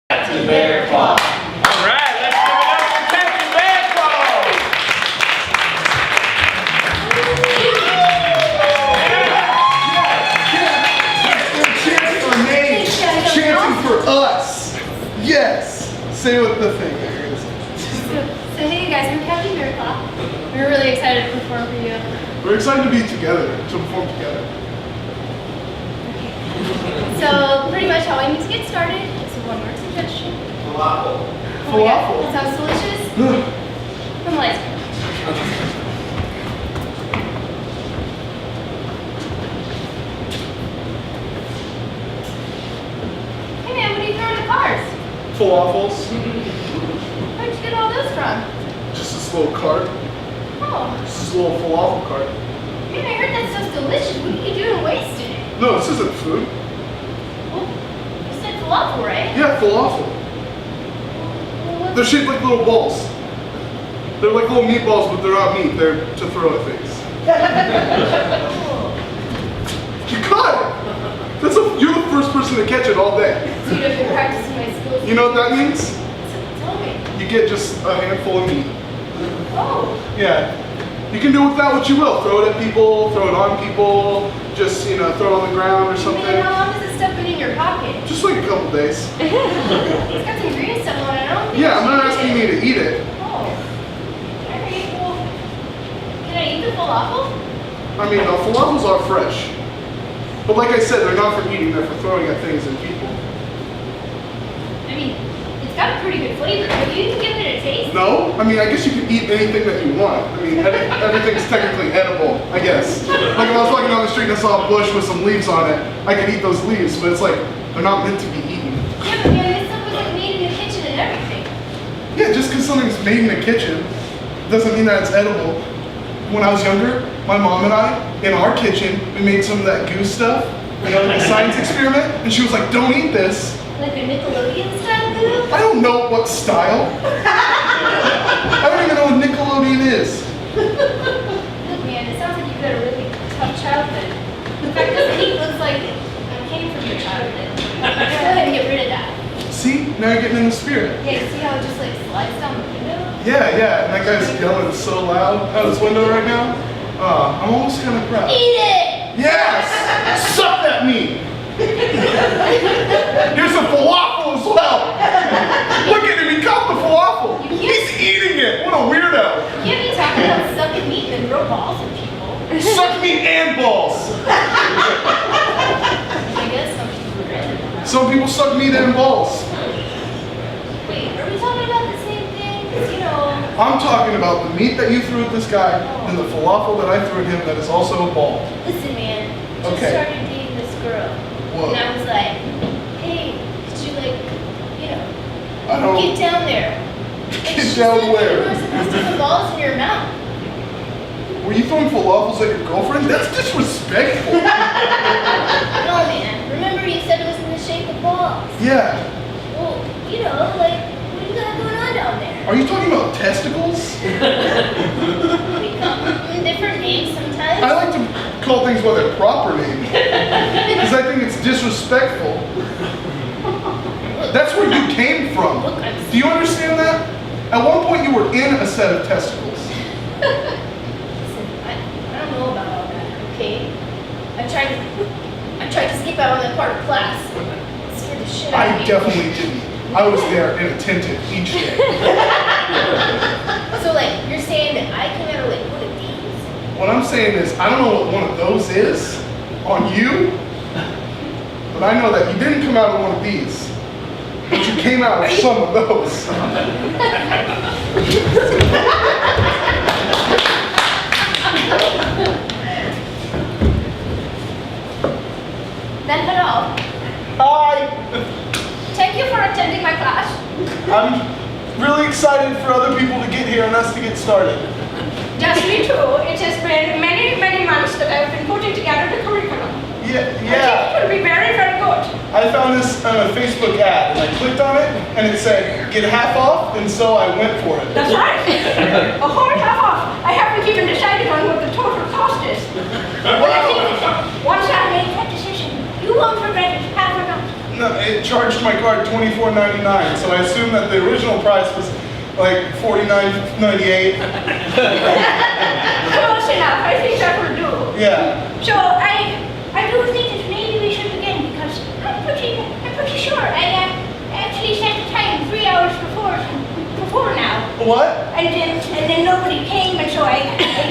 Captain Bearclaw. All right, let's give it up for Captain Bearclaw. Cheering for me. Chanting for us. Yes. Say what the thing that you're gonna say. So hey guys, I'm Captain Bearclaw. We're really excited to perform for you. We're excited to be together, to perform together. So pretty much how I need to get started is one more suggestion. Falafel. Oh my God, that sounds delicious. From the ice cream. Hey man, what are you throwing at cars? Falafels. Where'd you get all those from? Just this little cart. Oh, Just this little falafel cart. man, I heard that stuff's delicious. What are you doing wasting it? No, this isn't food. Well, you said falafel, right? Yeah, falafel. Well, They're shaped like little balls. They're like little meatballs, but they're not meat. They're to throw at things. You caught it! You're the first person to catch it all day. Dude, I've been practicing my skills. You know what that means? Tell me. You get just a handful of meat. Oh. Yeah. You can do with that what you will. Throw it at people, throw it on people, just, throw it on the ground or something. Man, how long has this stuff been in your pocket? Just like a couple days. It's got some green stuff on it. I don't think Yeah, I'm you not should asking eat you to eat it. Oh. Alright, well, can I eat the falafel? I mean, falafels are fresh. But like I said, they're not for eating, they're for throwing at things and people. I mean, it's got a pretty good flavor. Have you even given it a taste? No? I mean, I guess you can eat anything that you want. I mean, everything's technically edible, I guess. Like if I was walking down the street and I saw a bush with some leaves on it, I could eat those leaves, but it's like, they're not meant to be eaten. Yeah, but man, this stuff was like made in the kitchen and everything. Yeah, just because something's made in the kitchen doesn't mean that it's edible. When I was younger, my mom and I, in our kitchen, we made some of that goose stuff, like a science experiment, and she was like, don't eat this. Like a Nickelodeon style goo? I don't know what style. I don't even know what Nickelodeon is. Look, man, it sounds like you've got a really tough childhood. In fact, this heat looks like it came from your childhood. Go ahead and get rid of that. See? Now you're getting in the spirit. Yeah, you see how it just like slides down the window? Yeah, and that guy's yelling so loud out his window right now. I'm almost kind of proud. Eat it! Yes! Suck that meat! Here's some falafel as well! Look at him, he caught the falafel! He's eating it! What a weirdo! You can't be talking about sucking meat and throw balls at people. Suck meat and balls! I guess some people are into Some people suck meat and balls. Wait, are we talking about the same thing? 'Cause, I'm talking about the meat that you threw at this guy and the falafel that I threw at him that is also a ball. listen, man. Just Okay. started dating this girl. Whoa. And I was like, hey, could you I don't... get down there? Get She down said where? You were supposed to put balls in your mouth. Were you throwing falafels at your girlfriend? That's disrespectful. No, man. Remember you said it was in the shape of balls. Yeah. Well, what do you got going on down there? Are you talking about testicles? We come in different names sometimes. I like to call things by their proper name. Because I think it's disrespectful. That's where you came from. Look, Do you understand that? At one point you were in a set of testicles. Listen, I don't know about all that, okay? I tried to skip out on that part of class. It scared the shit out of I me. definitely didn't. I was there and attentive each day. So you're saying that I came out of one of these? What I'm saying is, I don't know what one of those is on you, but I know that you didn't come out of one of these, but you came out of some of those. Then hello. Hi! Thank you for attending my class. I'm really excited for other people to get here and us to get started. Just me too. It has been many, many months that I've been putting together the curriculum. Yeah. I think it will be very, very good. I found this on a Facebook ad and I clicked on it and it said, get half off, and so I went for it. That's right. A whole half off. I haven't even decided on what the total cost is. But I think once I make that decision, you won't regret it half or not. No, it charged my card $24.99, so I assume that the original price was like $49.98. Close enough. I think that will do. Yeah. So I do think that maybe we should begin because I'm pretty sure I actually set the time 3 hours before now. What? And then nobody came, and so I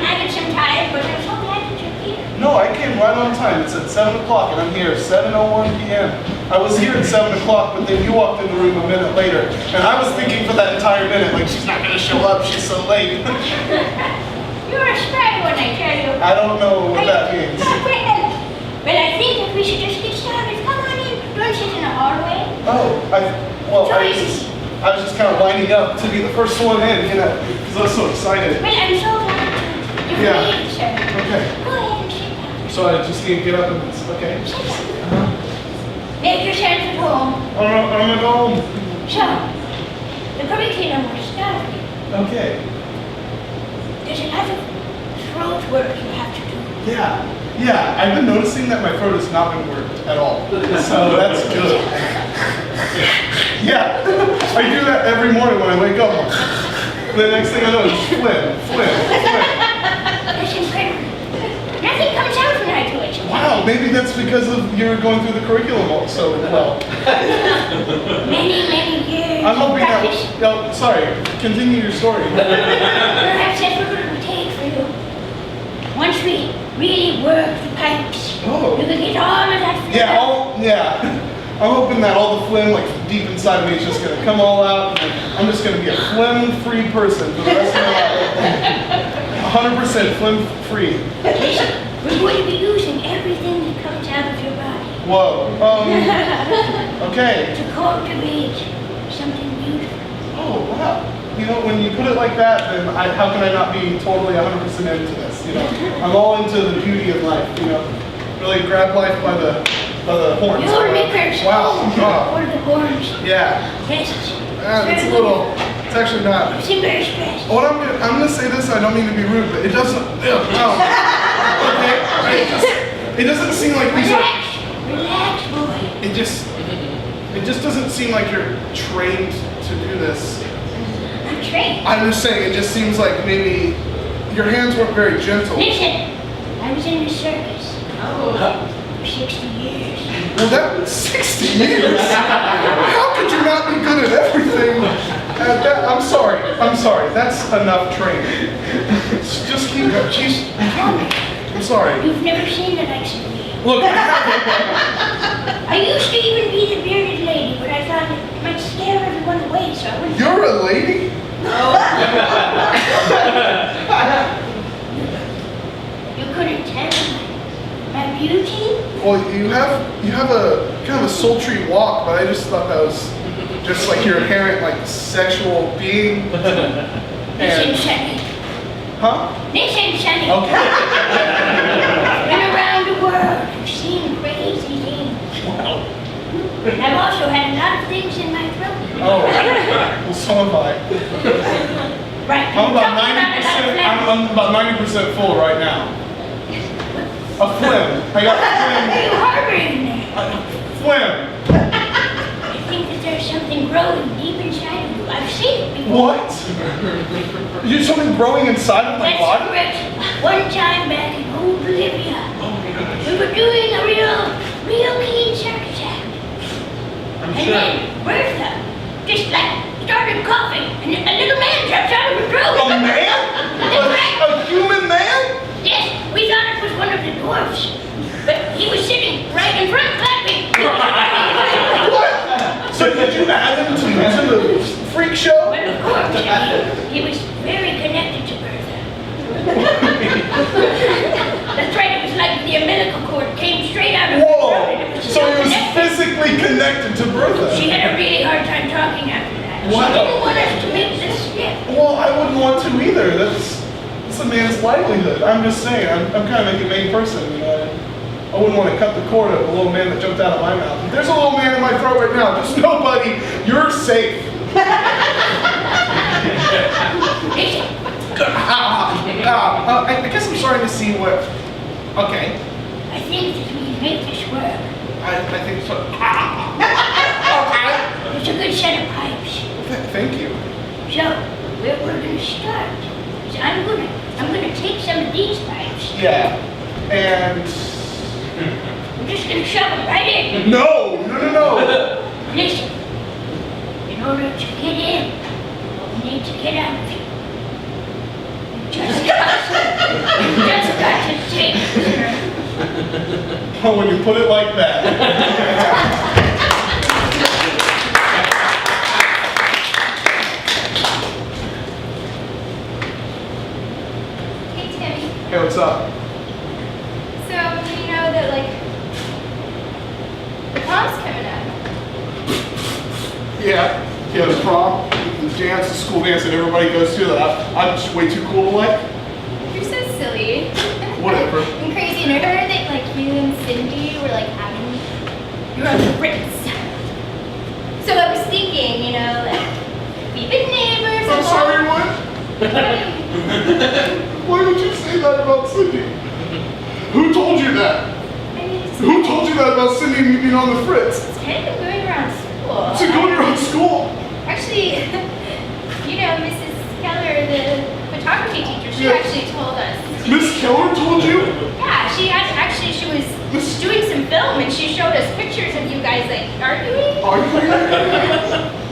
added some time, but I'm so glad that you're here. No, I came right on time. It's at 7 o'clock, and I'm here at 7:01 p.m. I was here at 7 o'clock, but then you walked in the room a minute later, and I was thinking for that entire minute, like, she's not going to show up, she's so late. You're a spy when I tell you. I don't know what that means. Well, I think that we should just get started. Come on in. Don't sit in the hallway. Oh, I was just kind of lining up to be the first one in, you know, because I was so excited. Well, I'm so glad to Yeah. meet you, sir. Okay. Go ahead and sit down. So I just need to get up and, okay. Make yourself at home. I'm at home. So, the curriculum will start. Okay. There's a lot of throat work you have to do. Yeah, I've been noticing that my throat has not been worked at all. So that's good. Yeah, I do that every morning when I wake up. The next thing I know is phlegm. That's incredible. Nothing comes out when I do it. Wow, maybe that's because of you're going through the curriculum so well. Many years. I'm hoping practice. that, oh, sorry, continue your story. Perhaps that's what it will take for you. Once we really work the pipes, Oh. you can get all of that phlegm. I'm hoping that all the phlegm, like deep inside of me, is just gonna come all out, and I'm just gonna be a phlegm-free person for the rest of my life. 100% phlegm-free. Listen, we're going to be using everything that comes out of your body Whoa. Okay. to cultivate something beautiful. Oh, wow. You know, when you put it like that, then how can I not be totally 100% into this? You know, I'm all into the beauty of life. You know, really grab life by the horns. Your knickers. Wow. What are the horns? Yeah. Yes. It's a little. It's actually not. It's embarrassed best. What I'm gonna say this. I don't mean to be rude, but it doesn't. No. Okay. It doesn't seem like these are. Relax, boy. It just doesn't seem like you're trained to do this. I'm trained. I'm just saying, it just seems like maybe your hands weren't very gentle. Listen, I was in the circus for 60 years. Well, that was 60 years. How could you not be good at everything? I'm sorry. That's enough training. Just keep going. Jeez. I'm sorry. You've never seen the likes of me. Look, I haven't. I used to even be the bearded lady, but I thought it might scare everyone away, so I wouldn't. You're a lady? You couldn't tell my beauty? Well, you have a kind of a sultry walk, but I just thought that was just like your inherent like sexual being. Listen, Sonny. Huh? Listen, Sonny. Okay. Been around the world, I've seen crazy things. Wow. I've also had a lot of things in my throat. Oh, well, so am I. Right. I'm about talking about a lot of 90%. phlegm. I'm about 90% full right now. A phlegm. I got What are you harboring there? phlegm. I think that there's something growing deep inside of you. I've seen it before. What? You're something growing inside of my That's body? correct. One time back in old Bolivia, we were doing a real keen circus act. And then Bertha just like started coughing, and a little man dropped out of her throat. A man? A human man? Yes, we thought it was one of the dwarfs, but he was sitting right in front clapping. What? So did you add him to the freak show? Well, of course, he was very connected to Bertha. That's right, it was like the umbilical cord came straight out of her throat. And it Whoa! was So he was connected. physically connected to Bertha? She had a really hard time talking after that. Wow. She didn't want us to make this skip. Well, I wouldn't want to either. That's a man's livelihood. I'm just saying, I'm kind of a humane person. You know? I wouldn't want to cut the cord of a little man that jumped out of my mouth. If there's a little man in my throat right now, just know, buddy, you're safe. Listen, I guess I'm starting to see what. Okay, I think that we make this work. I think so. set of pipes. Thank you. So, where we're gonna start is I'm gonna take some of these pipes. Yeah. And I'm just gonna shove them right in. no. Listen, in order to get in, you need to get out of it. You just got to take it. Oh, when you put it like that. Hey, Timmy. Hey, what's up? So, do you know that, like, the prom's coming up? Yeah, the prom, the dance, the school dance that everybody goes to that I'm just way too cool to like. You're so silly. Whatever. And crazy. And I heard that, like, you and Cindy were, like, having your own Ritz. So I was thinking, you know, like, we've been neighbors. I'm sorry, what? Why would you say that about Cindy? Who told you that? I mean, it's Who told you that about Cindy and me being on the fritz? It's kind of going around school. To go to your own school? Actually, you know, Mrs. Keller, the photography teacher, she Yeah. actually told us. Miss Keller told you? Yeah, she was doing some film and she showed us pictures of you guys like arguing.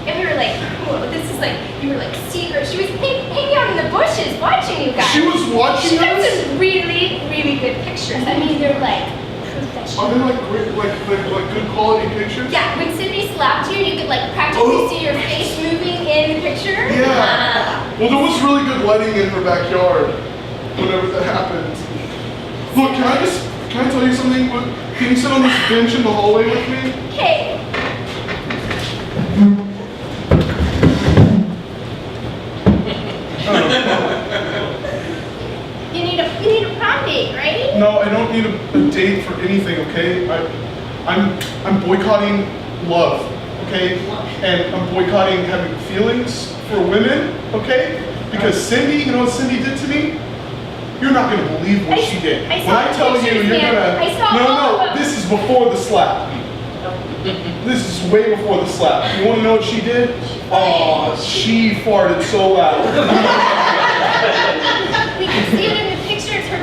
And we were like, whoa, this is like, you were like secret. She was hanging out in the bushes watching you guys. She was watching She got us? some really, really good pictures. I mean, they're like professional. Are they like great, like good quality pictures? Yeah, when Cindy slapped you, you could like practically see your face moving in the picture. Yeah. Well, there was really good lighting in her backyard whenever that happened. Look, can I tell you something? Can you sit on this bench in the hallway with me? Okay. You need a prom date, right? No, I don't need a date for anything, okay? I'm boycotting love, okay? And I'm boycotting having feelings for women, okay? Because Cindy, you know what Cindy did to me? You're not gonna believe what she did. I saw When I the tell you, pictures, you're man. gonna. I saw all of them. This is before the slap. This is way before the slap. You wanna know what she did? Oh, she farted so loud. We can see it in the pictures. Her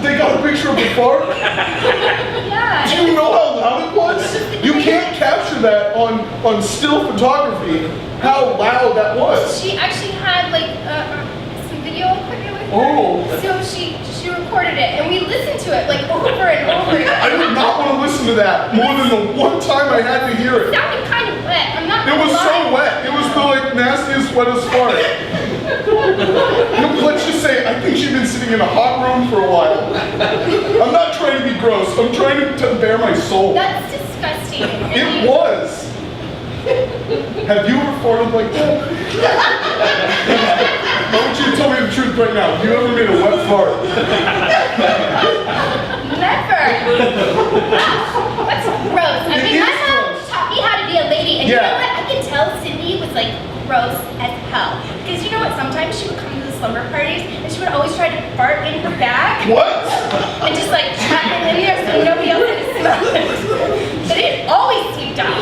They got a picture of the fart? yeah. Do you know how loud it was? You can't capture that on still photography, how loud that was. She actually had like some video equipment with her. Oh. So she recorded it and we listened to it like over and over again. I did not want to listen to that more than the one time I had to hear It it. sounded kind of wet. I'm not It gonna was lie. so wet. It was the like nastiest, wettest fart. Let's just say, I think she'd been sitting in a hot room for a while. I'm not trying to be gross. I'm trying to bare my soul. That's disgusting. And It you- was. Have you ever farted like that? I want you to tell me the truth right now. Have you ever made a wet fart? Never. That's gross. I It mean, is my mom gross. taught me how to be a lady, and you Yeah. know what? I can tell Cindy was like gross as hell. Because you know what? Sometimes she would come to the slumber parties, and she would always try to fart in her bag, What? and just like trap it in there so nobody else could smell it. But it always seeped out.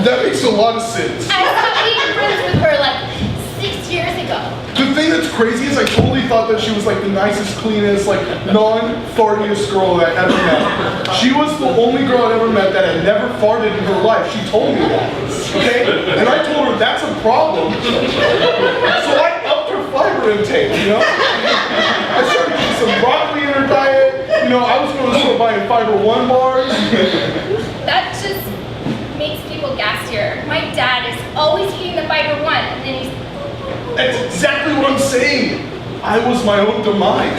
That makes a lot of sense. I stopped being friends with her like 6 years ago. The thing that's crazy is I totally thought that she was like the nicest, cleanest, like non-fartiest girl that I ever met. She was the only girl I ever met that had never farted in her life. She told me that. Okay? And I told her that's a problem. So I upped her fiber intake, you know? I started putting some broccoli in her diet. You know, I was going to start buying Fiber One bars. That just makes people gassier. My dad is always eating the Fiber One, and then he's That's exactly what I'm saying. I was my own demise.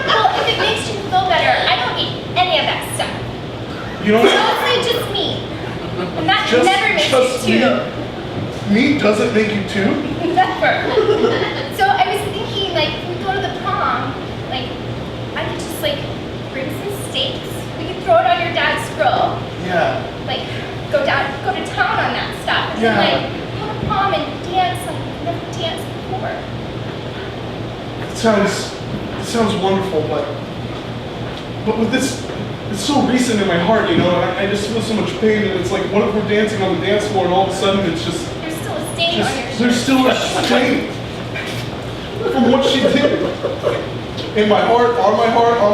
well, if it makes you feel better, I don't eat any of that stuff. You know, Mostly just meat. And that never makes you two. Meat doesn't make you two? Never. So I was thinking, like, if we go to the prom, like, I could just, like, bring some steaks. We could throw it on your dad's grill. Yeah. Like, go to town on that stuff. And Yeah. then, like, go to prom and dance like we've never danced before. It sounds wonderful, but with this it's so recent in my heart, you know, and I just feel so much pain, and it's like, what if we're dancing on the dance floor and all of a sudden it's just, There's still a stain on your shirt. there's still a stain from what she did. In my heart, on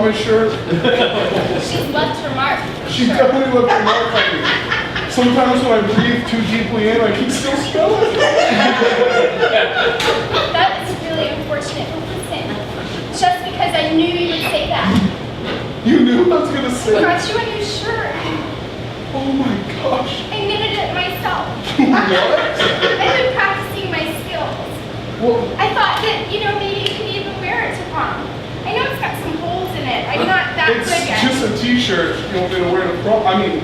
my shirt. She's left her mark. She definitely left a mark on me. Sometimes when I breathe too deeply in, I can still smell it. That is really unfortunate. But listen, just because I knew you would say that, You knew I was gonna say I that. got you a new shirt. Oh my gosh. I knitted it myself. What? I've been practicing my skills. Well, I thought that, you know, maybe you could even wear it to prom. I know it's got some holes in it. I'm not that it's good yet. just a t-shirt you want me to wear to prom. I mean,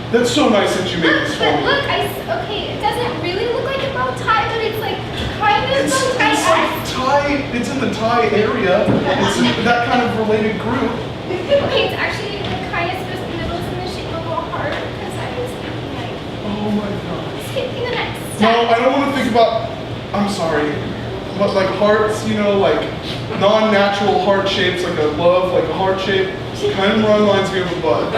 that's so nice that you made Look, this for but me. look, okay, it doesn't really look like a bow tie, but it's like kind of It's bow like tie-esque. tie, it's in the tie area. It's in that kind of related group. Okay, it's actually the kind of supposed to be middle in the shape of a heart because I was thinking like, Oh my god. skipping the next No, step. I don't want to think about, I'm sorry, but like hearts, you know, like non-natural heart shapes, like a love, like a heart shape, kind of reminds me of a bud.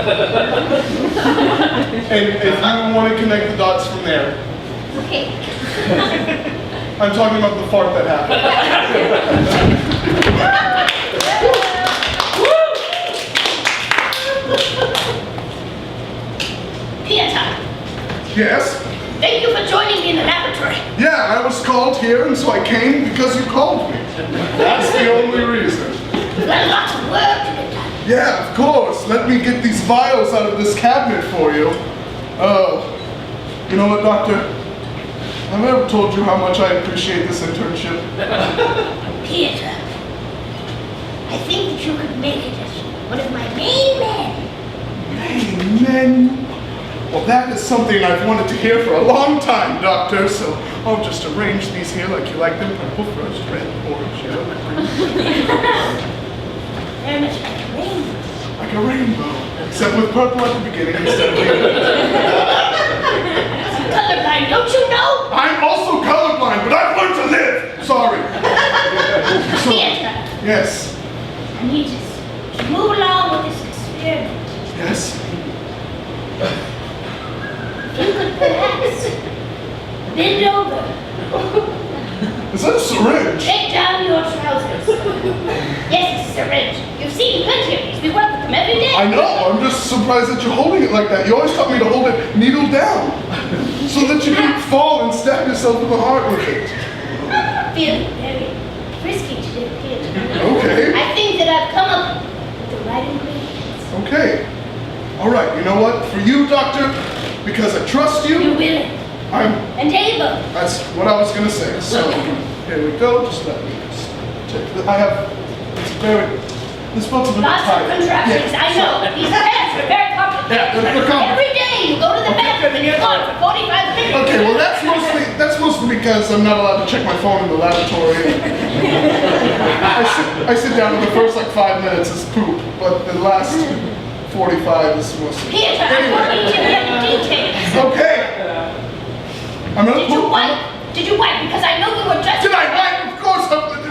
And if you want to connect the dots from there, Okay. I'm talking about the fart that happened. Peter, Yes? thank you for joining me in the laboratory. Yeah, I was called here and so I came because you called me. That's the only reason. We've got lots of work to get done. Yeah, of course. Let me get these vials out of this cabinet for you. Oh, you know what, Doctor? I've never told you how much I appreciate this internship. Peter, I think that you could make it as one of my main men. Amen. Well, that is something I've wanted to hear for a long time, Doctor, so I'll just arrange these here like you like them. Purple first, red, orange, yellow, green. Very much like a rainbow. Like a rainbow, except with purple at the beginning instead of rainbow. Colorblind, don't you know? I'm also colorblind, but I've learned to live. Sorry. So, Peter, yes. I need us to move along with this experiment. Yes. If you could perhaps bend over, Is that a syringe? take down your trousers. Yes, it's a syringe. You've seen plenty of these. We work with them every day. I know. I'm just surprised that you're holding it like that. You always taught me to hold it needle down, so that you can fall and stab yourself in the heart with it. Feeling very frisky today, Peter. Okay. I think that I've come up with the right ingredients. Okay. All right. You know what? For you, Doctor, because I trust You're you, willing I'm. and able. That's what I was gonna say. So here we go. Just let me just take the, I have. It's very. This book's a little Lots tight. of contraptions, Yeah, I know. These pants are very complicated. Yeah, they're complicated. Every day you go to the bathroom and you're gone for 45 minutes. Okay, well that's mostly because I'm not allowed to check my phone in the laboratory. I sit down and the first like 5 minutes is poop, but the last 45 is mostly. Peter, I'm going to give you the details. Okay. I'm gonna Did you poop. wipe? Did you wipe? Because I know you were just. Did I wipe? Of course.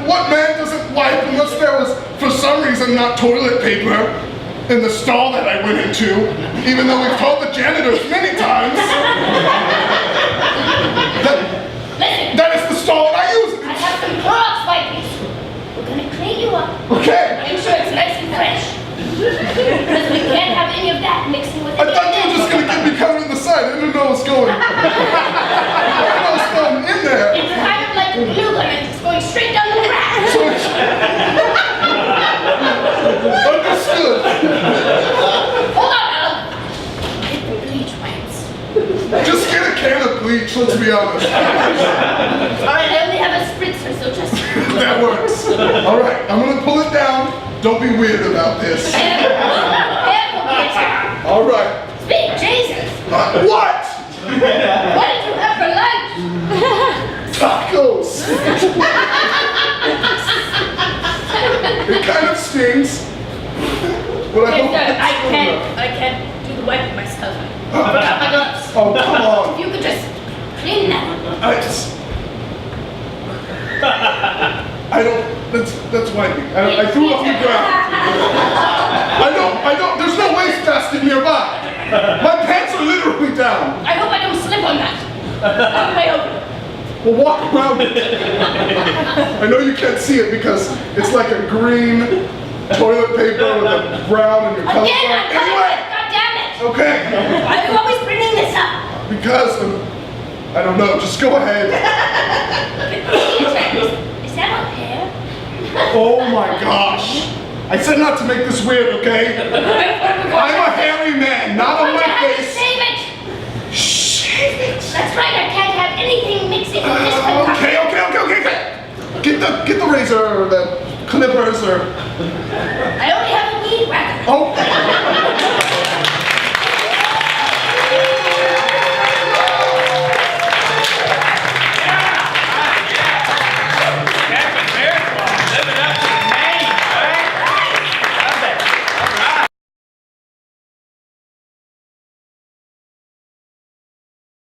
What man doesn't wipe unless there was, for some reason, not toilet paper in the stall that I went into, even though we've told the janitors many times. Listen, That is the stall that I use. I have some Clorox wipes. We're going to clean you up. Okay. Make sure it's nice and fresh. Because we can't have any of that mixing with I thought you were just gonna get me covered in the side. I didn't know what's going. I didn't know what's going in there. It's kind of like a glue gun and it's going straight down the crack. So it's understood. Hold on now. Get the bleach wipes. Just get a can of bleach. Let's be honest. I only have a spritzer, so just. That works. All right, I'm gonna pull it down. Don't be weird about this. Careful, Peter. All right. Sweet Jesus. What? What did you have for lunch? Tacos. It kind of stings. But I hope Yes, it's good enough. I can't do the wiping myself. I forgot my gloves. Oh, come on. If you could just clean that. I don't, that's wiping. I threw it off the ground. I don't, there's no waste All the way over. Well, walk around it. I know you can't see it because it's like a green toilet paper with a brown and your color. Again, I'm coming Anyway, with, God damn it. okay. Why are you always bringing this up? Because I don't know. Just go ahead. Is that a pear? Oh my gosh. I said not to make this weird, okay? I'm a hairy man, not on my face. Save it. Shave it. That's right, I can't have anything mixing with this concoction. Okay. Get the razor or the clippers or. I only have a weed whacker. Oh.